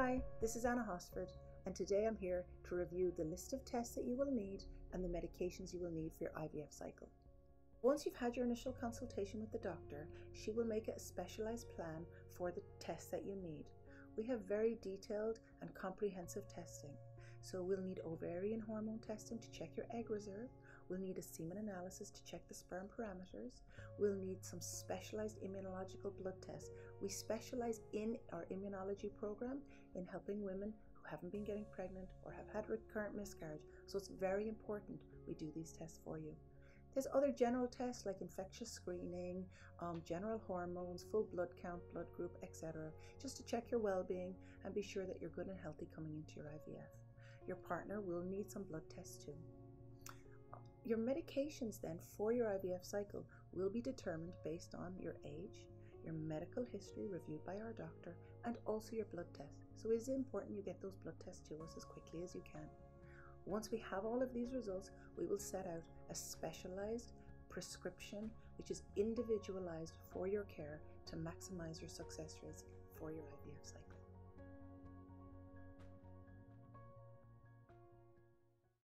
Hi, this is Anna Hosford, and today I'm here to review the list of tests that you will need and the medications you will need for your IVF cycle. Once you've had your initial consultation with the doctor, she will make a specialized plan for the tests that you need. We have very detailed and comprehensive testing. So we'll need ovarian hormone testing to check your egg reserve. We'll need a semen analysis to check the sperm parameters. We'll need some specialized immunological blood tests. We specialize in our immunology program in helping women who haven't been getting pregnant or have had recurrent miscarriage. So it's very important we do these tests for you. There's other general tests like infectious screening, general hormones, full blood count, blood group, etc. just to check your well-being and be sure that you're good and healthy coming into your IVF. Your partner will need some blood tests too. Your medications then for your IVF cycle will be determined based on your age, your medical history reviewed by our doctor, and also your blood tests. So it is important you get those blood tests to us as quickly as you can. Once we have all of these results, we will set out a specialized prescription which is individualized for your care to maximize your success rates for your IVF cycle.